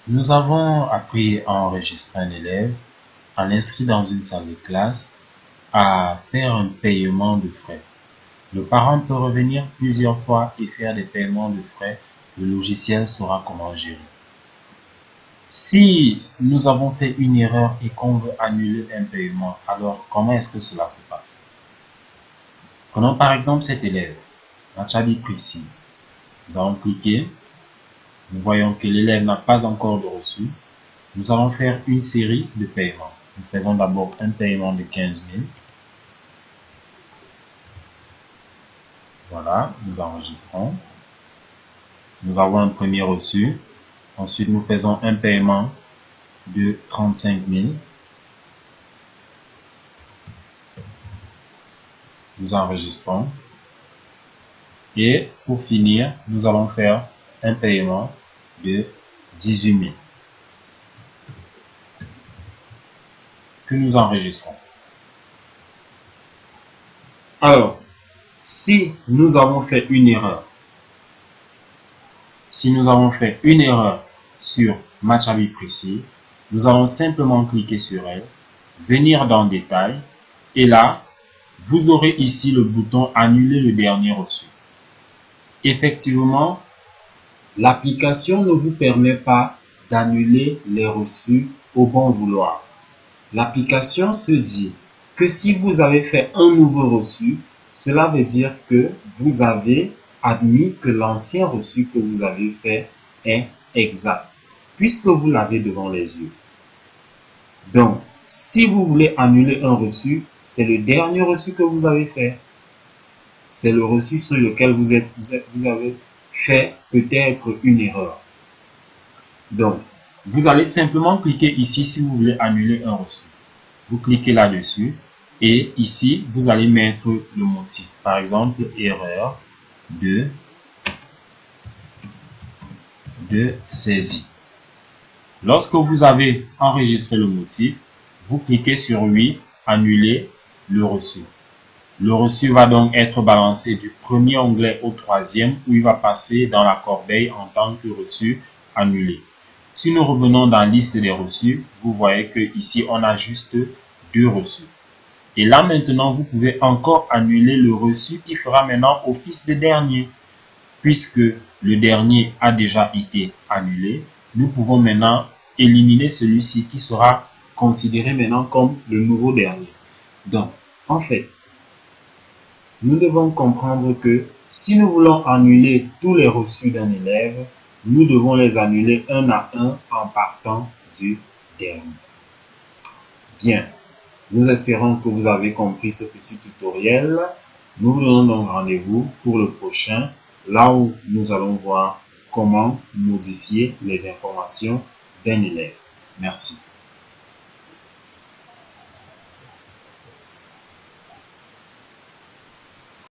Nous avons appris à enregistrer un élève, à l'inscrire dans une salle de classe, à faire un paiement de frais. Le parent peut revenir plusieurs fois et faire des paiements de frais. Le logiciel saura comment gérer. Si nous avons fait une erreur et qu'on veut annuler un paiement, alors comment est-ce que cela se passe? Prenons par exemple cet élève, Machabi Prissy. Nous allons cliquer. Nous voyons que l'élève n'a pas encore de reçu. Nous allons faire une série de paiements. Nous faisons d'abord un paiement de 15 000. Voilà, nous enregistrons. Nous avons un premier reçu. Ensuite, nous faisons un paiement de 35 000. Nous enregistrons. Et pour finir, nous allons faire un paiement de 18 000 que nous enregistrons. Alors, si nous avons fait une erreur, sur Machabi Prissy, nous allons simplement cliquer sur elle, venir dans Détails, et là, vous aurez ici le bouton Annuler le dernier reçu. Effectivement, l'application ne vous permet pas d'annuler les reçus au bon vouloir. L'application se dit que si vous avez fait un nouveau reçu, cela veut dire que vous avez admis que l'ancien reçu que vous avez fait est exact, puisque vous l'avez devant les yeux. Donc, si vous voulez annuler un reçu, c'est le dernier reçu que vous avez fait. C'est le reçu sur lequel vous avez fait peut-être une erreur. Donc, vous allez simplement cliquer ici si vous voulez annuler un reçu. Vous cliquez là-dessus et ici, vous allez mettre le motif. Par exemple, erreur de saisie. Lorsque vous avez enregistré le motif, vous cliquez sur oui, annuler le reçu. Le reçu va donc être balancé du premier onglet au troisième où il va passer dans la corbeille en tant que reçu annulé. Si nous revenons dans la liste des reçus, vous voyez que ici on a juste 2 reçus. Et là maintenant, vous pouvez encore annuler le reçu qui fera maintenant office de dernier. Puisque le dernier a déjà été annulé, nous pouvons maintenant éliminer celui-ci qui sera considéré maintenant comme le nouveau dernier. Donc, en fait, nous devons comprendre que si nous voulons annuler tous les reçus d'un élève, nous devons les annuler un à un en partant du dernier. Bien, nous espérons que vous avez compris ce petit tutoriel. Nous vous donnons donc rendez-vous pour le prochain, là où nous allons voir comment modifier les informations d'un élève. Merci.